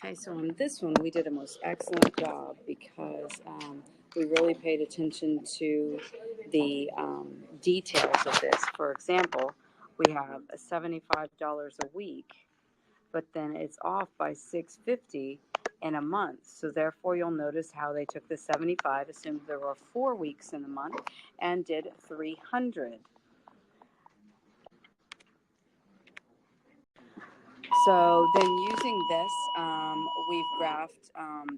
Okay, so on this one, we did a most excellent job because we really paid attention to the details of this. For example, we have $75 a week, but then it's off by $650 in a month. So therefore, you'll notice how they took the 75, assumed there were 4 weeks in the month, and did 300. So then using this, we've graphed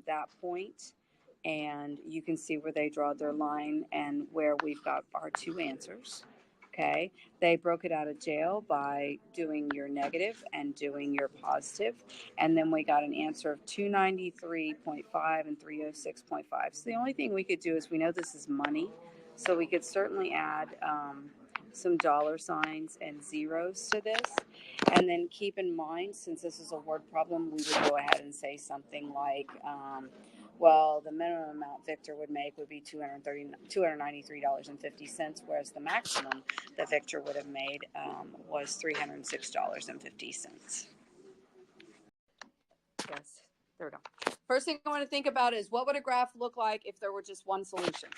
that point, and you can see where they draw their line and where we've got our two answers. Okay, they broke it out of jail by doing your negative and doing your positive, and then we got an answer of 293.5 and 306.5. So the only thing we could do is, we know this is money, so we could certainly add some dollar signs and zeros to this. And then keep in mind, since this is a word problem, we would go ahead and say something like, well, the minimum amount Victor would make would be $293.50, whereas the maximum that Victor would have made was $306.50. Yes, there we go. First thing I want to think about is, what would a graph look like if there were just one solution?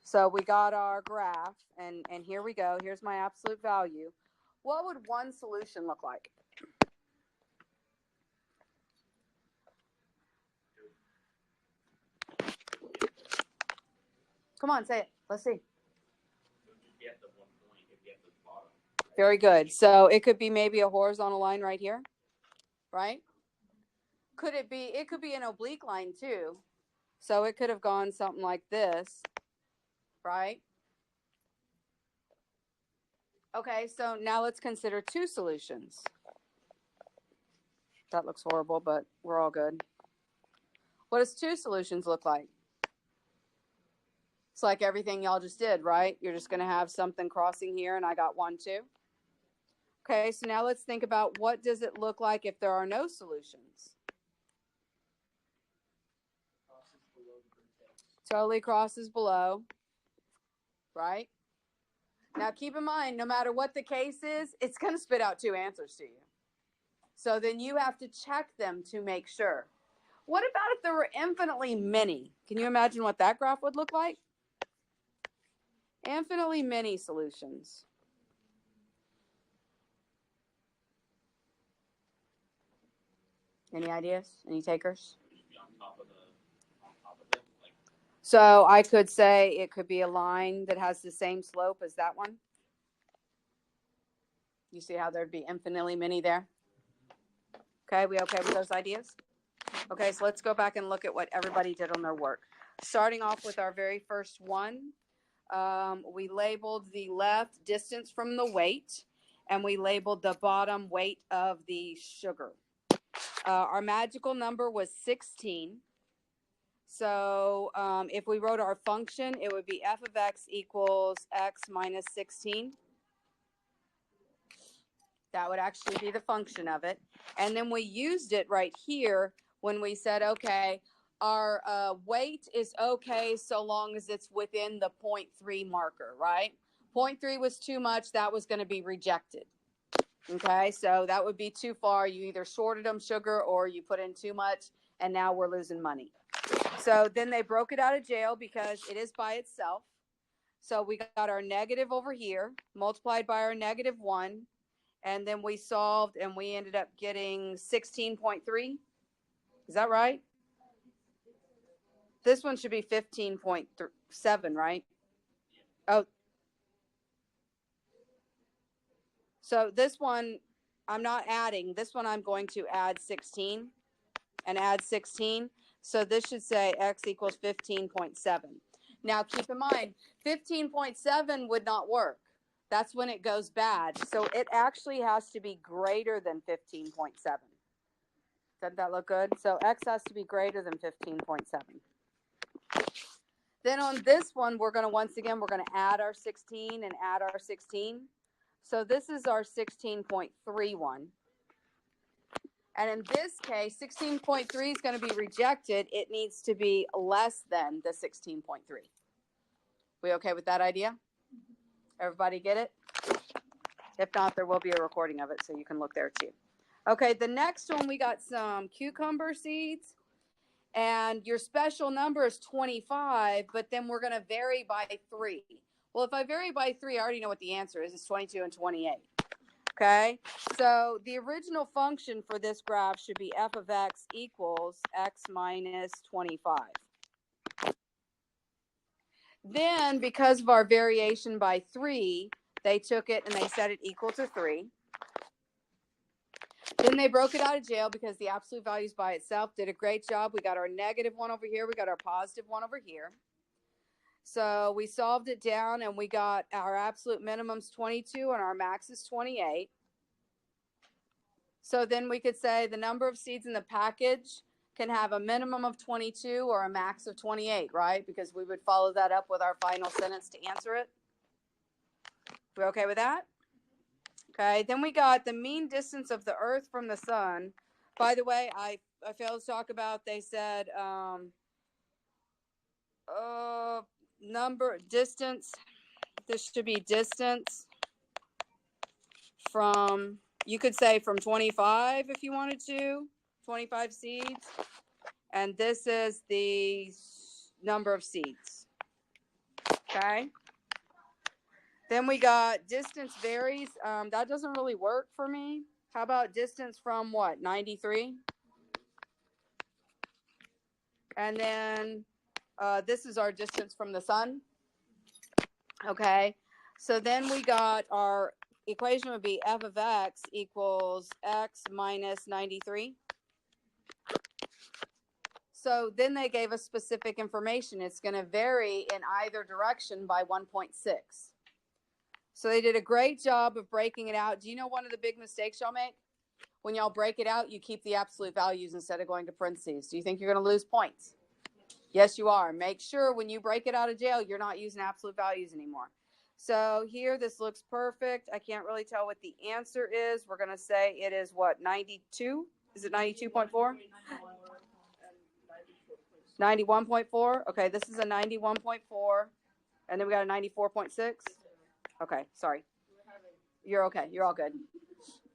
So we got our graph, and here we go. Here's my absolute value. What would one solution look like? Come on, say it. Let's see. Very good. So it could be maybe a horizontal line right here, right? Could it be? It could be an oblique line too. So it could have gone something like this, right? Okay, so now let's consider two solutions. That looks horrible, but we're all good. What does two solutions look like? It's like everything y'all just did, right? You're just going to have something crossing here, and I got 1, 2. Okay, so now let's think about, what does it look like if there are no solutions? Totally crosses below, right? Now keep in mind, no matter what the case is, it's going to spit out two answers to you. So then you have to check them to make sure. What about if there were infinitely many? Can you imagine what that graph would look like? Infinitely many solutions. Any ideas? Any takers? So I could say it could be a line that has the same slope as that one. You see how there'd be infinitely many there? Okay, we okay with those ideas? Okay, so let's go back and look at what everybody did on their work. Starting off with our very first one, we labeled the left distance from the weight, and we labeled the bottom weight of the sugar. Our magical number was 16. So if we wrote our function, it would be f of x equals x minus 16. That would actually be the function of it. And then we used it right here when we said, okay, our weight is okay so long as it's within the 0.3 marker, right? 0.3 was too much. That was going to be rejected. Okay, so that would be too far. You either shorted them sugar or you put in too much, and now we're losing money. So then they broke it out of jail because it is by itself. So we got our negative over here multiplied by our negative 1. And then we solved, and we ended up getting 16.3. Is that right? This one should be 15.7, right? Oh. So this one, I'm not adding. This one I'm going to add 16 and add 16. So this should say x equals 15.7. Now keep in mind, 15.7 would not work. That's when it goes bad. So it actually has to be greater than 15.7. Doesn't that look good? So x has to be greater than 15.7. Then on this one, we're going to add our 16 and add our 16. So this is our 16.31. And in this case, 16.3 is going to be rejected. It needs to be less than the 16.3. We okay with that idea? Everybody get it? If not, there will be a recording of it, so you can look there too. Okay, the next one, we got some cucumber seeds. And your special number is 25, but then we're going to vary by 3. Well, if I vary by 3, I already know what the answer is. It's 22 and 28. Okay, so the original function for this graph should be f of x equals x minus 25. Then, because of our variation by 3, they took it and they set it equal to 3. Then they broke it out of jail because the absolute values by itself did a great job. We got our negative one over here. We got our positive one over here. So we solved it down and we got our absolute minimum's 22 and our max is 28. So then we could say the number of seeds in the package can have a minimum of 22 or a max of 28, right? Because we would follow that up with our final sentence to answer it. We okay with that? Okay, then we got the mean distance of the Earth from the sun. By the way, I failed to talk about, they said distance. This should be distance from, you could say from 25 if you wanted to, 25 seeds. And this is the number of seeds. Okay. Then we got distance varies. That doesn't really work for me. How about distance from what? 93? And then this is our distance from the sun. Okay. So then we got our equation would be f of x equals x minus 93. So then they gave us specific information. It's going to vary in either direction by 1.6. So they did a great job of breaking it out. Do you know one of the big mistakes y'all make? When y'all break it out, you keep the absolute values instead of going to parentheses. Do you think you're going to lose points? Yes, you are. Make sure when you break it out of jail, you're not using absolute values anymore. So here, this looks perfect. I can't really tell what the answer is. We're going to say it is what, 92? Is it 92.4? 91.4. Okay, this is a 91.4. And then we got a 94.6. Okay, sorry. You're okay. You're all good.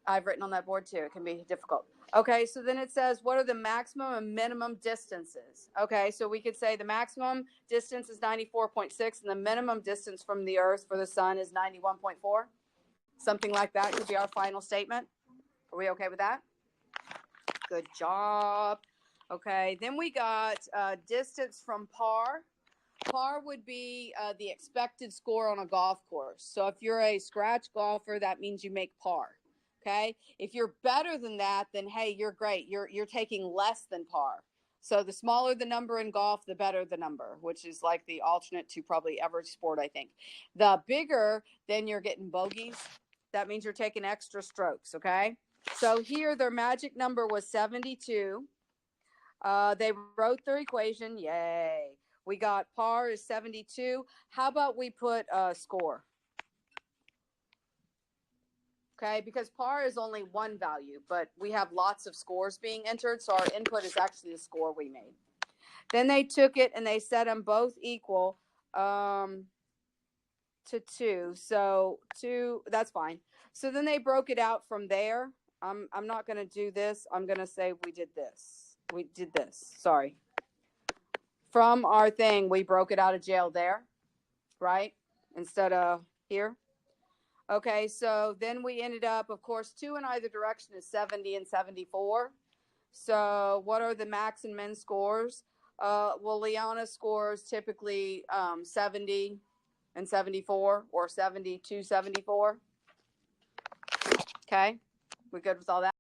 I've written on that board too. It can be difficult. Okay, so then it says, what are the maximum and minimum distances? Okay, so we could say the maximum distance is 94.6 and the minimum distance from the Earth for the sun is 91.4. Something like that could be our final statement. Are we okay with that? Good job. Okay, then we got distance from par. Par would be the expected score on a golf course. So if you're a scratch golfer, that means you make par. Okay. If you're better than that, then hey, you're great. You're taking less than par. So the smaller the number in golf, the better the number, which is like the alternate to probably every sport, I think. The bigger, then you're getting bogeys. That means you're taking extra strokes. Okay. So here their magic number was 72. They wrote their equation. Yay. We got par is 72. How about we put a score? Okay, because par is only one value, but we have lots of scores being entered, so our input is actually the score we made. Then they took it and they set them both equal to 2. So 2, that's fine. So then they broke it out from there. I'm not going to do this. I'm going to say we did this. We did this. Sorry. From our thing, we broke it out of jail there, right? Instead of here. Okay, so then we ended up, of course, 2 in either direction is 70 and 74. So what are the max and min scores? Well, Liana scores typically 70 and 74 or 70 to 74. Okay, we good with all that?